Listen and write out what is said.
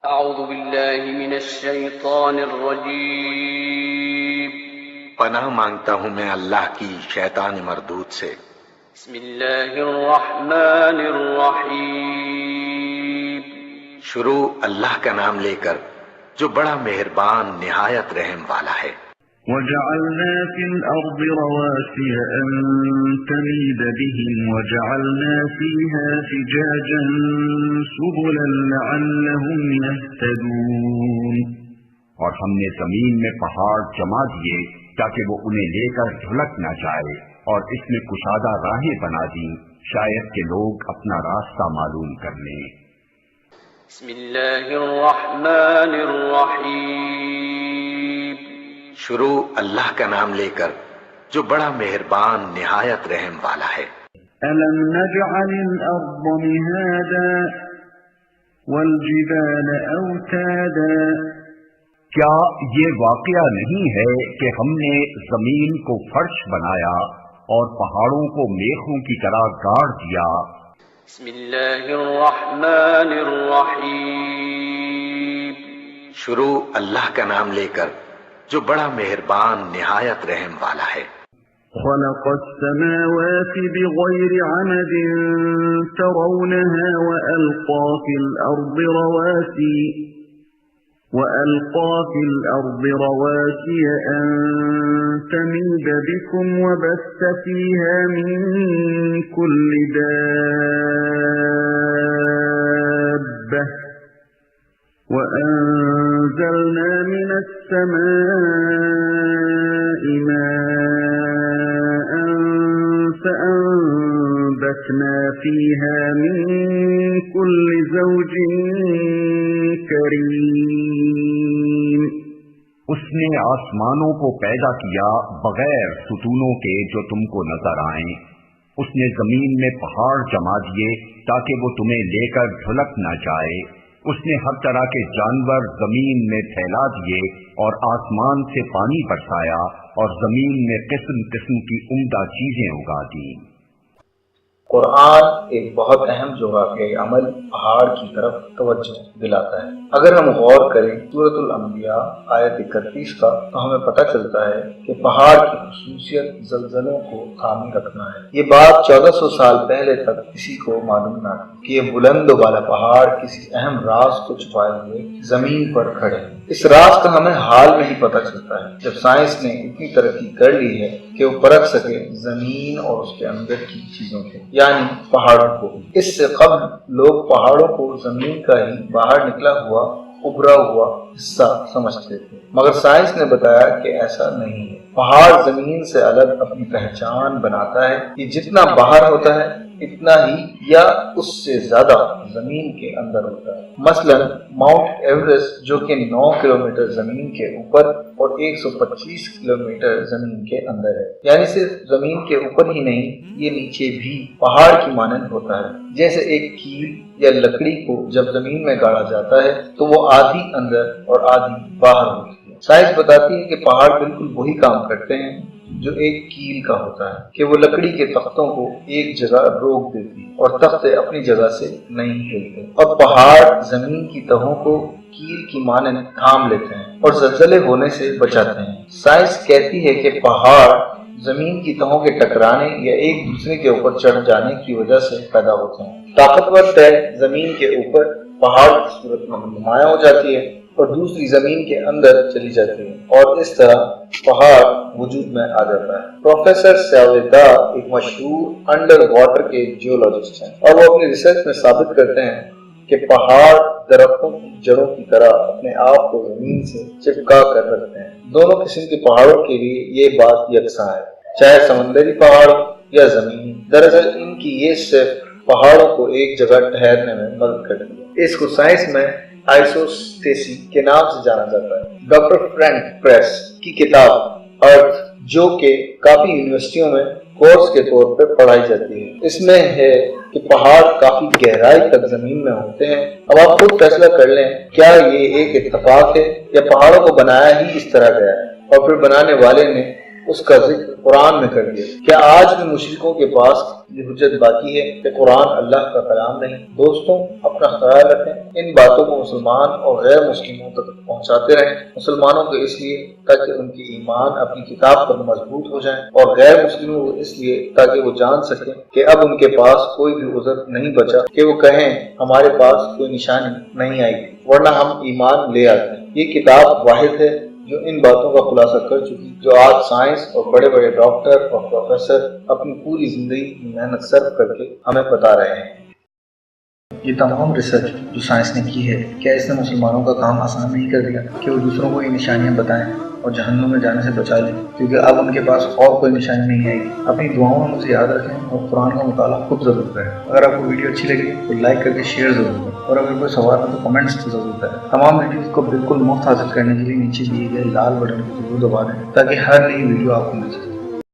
اعوذ باللہ من الشیطان الرجیم پناہ مانگتا ہوں میں اللہ کی شیطان مردود سے۔ بسم اللہ الرحمن الرحیم شروع اللہ کا نام لے کر جو بڑا مہربان نہایت رحم والا ہے۔ وَجَعَلْنَا فِي الْأَرْضِ رَوَاسِيَ أَن تَمِيدَ بِهِمْ وَجَعَلْنَا فِيهَا فِجَاجًا سُبُلًا لَعَلَّهُمْ يَهْتَدُونَ، اور ہم نے زمین میں پہاڑ جما دیے تاکہ وہ انہیں لے کر ڈھلک نہ جائے، اور اس میں کشادہ راہیں بنا دی شاید کہ لوگ اپنا راستہ معلوم کر لیں۔ بسم اللہ الرحمن الرحیم شروع اللہ کا نام لے کر جو بڑا مہربان نہایت رحم والا ہے۔ أَلَمْ نَجْعَلِ الْأَرْضَ مِهَادًا وَالْجِبَالَ أَوْتَادًا، کیا یہ واقعہ نہیں ہے کہ ہم نے زمین کو فرش بنایا اور پہاڑوں کو میخوں کی طرح گاڑ دیا۔ بسم اللہ الرحمن الرحیم شروع اللہ کا نام لے کر جو بڑا مہربان نہایت رحم والا ہے۔ خلق السماوات بغير عمد ترونها وألقى في الأرض رواسي أن تميد بكم وبث فيها من كل دابة وأنزلنا من السماء ماء فأنبتنا فيها من كل زوج كريم، اس نے آسمانوں کو پیدا کیا بغیر ستونوں کے جو تم کو نظر آئیں، اس نے زمین میں پہاڑ جما دیے تاکہ وہ تمہیں لے کر ڈھلک نہ جائے، اس نے ہر طرح کے جانور زمین میں پھیلا دیے اور آسمان سے پانی برسایا اور زمین میں قسم قسم کی عمدہ چیزیں اگا دیں۔ قرآن ایک بہت اہم جغرافیائی عمل پہاڑ کی طرف توجہ دلاتا ہے۔ اگر ہم غور کریں سورۃ الانبیاء آیت 31 کا تو ہمیں پتہ چلتا ہے کہ پہاڑ کی خصوصیت زلزلوں کو تھامے رکھنا ہے۔ یہ بات 1400 سال پہلے تک کسی کو معلوم نہ تھی کہ یہ بلند و بالا پہاڑ کسی اہم راز کو چھپائے ہوئے زمین پر کھڑے ہیں۔ اس راز کا ہمیں حال میں ہی پتہ چلتا ہے جب سائنس نے اتنی ترقی کر لی ہے کہ وہ پرکھ سکے زمین اور اس کے اندر کی چیزوں کو، یعنی پہاڑوں کو۔ اس سے قبل لوگ پہاڑوں کو زمین کا ہی باہر نکلا ہوا ابھرا ہوا حصہ سمجھتے تھے، مگر سائنس نے بتایا کہ ایسا نہیں ہے۔ پہاڑ زمین سے الگ اپنی پہچان بناتا ہے، یہ جتنا باہر ہوتا ہے اتنا ہی یا اس سے زیادہ زمین کے اندر ہوتا ہے۔ مثلا ماؤنٹ ایورسٹ جو کہ 9 کلومیٹر زمین کے اوپر اور 125 کلومیٹر زمین کے اندر ہے، یعنی صرف زمین کے اوپر ہی نہیں، یہ نیچے بھی پہاڑ کی مانند ہوتا ہے۔ جیسے ایک کیل یا لکڑی کو جب زمین میں گاڑا جاتا ہے تو وہ آدھی اندر اور آدھی باہر ہوتی ہے۔ سائنس بتاتی ہے کہ پہاڑ بالکل وہی کام کرتے ہیں جو ایک کیل کا ہوتا ہے کہ وہ لکڑی کے تختوں کو ایک جگہ روک دیتی اور تختے اپنی جگہ سے نہیں ہلتے، اور پہاڑ زمین کی تہوں کو کیل کی مانند تھام لیتے ہیں اور زلزلے ہونے سے بچاتے ہیں۔ سائنس کہتی ہے کہ پہاڑ زمین کی تہوں کے ٹکرانے یا ایک دوسرے کے اوپر چڑھ جانے کی وجہ سے پیدا ہوتے ہیں۔ طاقتور تہ زمین کے اوپر پہاڑ کی صورت میں نمایاں ہو جاتی ہے اور دوسری زمین کے اندر چلی جاتی ہے، اور اس طرح پہاڑ وجود میں آ جاتا ہے۔ پروفیسر سیاویدا ایک مشہور انڈر واٹر کے جیولوجسٹ ہیں، اور وہ اپنی ریسرچ میں ثابت کرتے ہیں کہ پہاڑ درختوں کی جڑوں کی طرح اپنے آپ کو زمین سے چپکا کر رکھتے ہیں۔ دونوں قسم کے پہاڑوں کے لیے یہ بات یکساں ہے، چاہے سمندری پہاڑ یا زمینی۔ دراصل ان کی یہ صرف پہاڑوں کو ایک جگہ ٹھہرنے میں مدد کرتی ہے۔ اس کو سائنس میں آئسوسٹیسی کے نام سے جانا جاتا ہے۔ ڈاکٹر فرینک پریس کی کتاب ارتھ، جو کہ کافی یونیورسٹیوں میں کورس کے طور پر پڑھائی جاتی ہے، اس میں ہے کہ پہاڑ کافی گہرائی تک زمین میں ہوتے ہیں۔ اب آپ خود فیصلہ کر لیں کیا یہ ایک اتفاق ہے یا پہاڑوں کو بنایا ہی اس طرح گیا ہے اور پھر بنانے والے نے اس کا ذکر قرآن میں کر دیا۔ کیا آج بھی مشرکوں کے پاس یہ حجت باقی ہے کہ قرآن اللہ کا کلام نہیں؟ دوستوں، اپنا خیال رکھیں، ان باتوں کو مسلمان اور غیر مسلموں تک پہنچاتے رہیں۔ مسلمانوں کو اس لیے تاکہ ان کی ایمان اپنی کتاب پر مضبوط ہو جائیں، اور غیر مسلموں کو اس لیے تاکہ وہ جان سکیں کہ اب ان کے پاس کوئی بھی عذر نہیں بچا کہ وہ کہیں ہمارے پاس کوئی نشانی نہیں آئی ورنہ ہم ایمان لے آتے ہیں۔ یہ کتاب واحد ہے جو ان باتوں کا خلاصہ کر چکی، جو آج سائنس اور بڑے بڑے ڈاکٹر اور پروفیسر اپنی پوری زندگی کی محنت صرف کر کے ہمیں بتا رہے ہیں۔ یہ تمام ریسرچ جو سائنس نے کی ہے، کیا اس نے مسلمانوں کا کام آسان نہیں کر دیا کہ وہ دوسروں کو یہ نشانیاں بتائیں اور جہنم میں جانے سے بچا لیں؟ کیونکہ اب ان کے پاس اور کوئی نشانی نہیں آئے گی۔ اپنی دعاؤں میں مجھے یاد رکھیں اور قرآن کا مطالعہ خود ضرور کریں۔ اگر آپ کو ویڈیو اچھی لگی تو لائک کر کے شیئر ضرور کریں، اور اگر کوئی سوال ہے تو کمنٹس ضرور کریں۔ تمام ویڈیوز کو بالکل مفت حاصل کرنے کے لیے نیچے دیے گئے لال بٹن کو ضرور دبا دیں تاکہ ہر نئی ویڈیو آپ کو مل سکے۔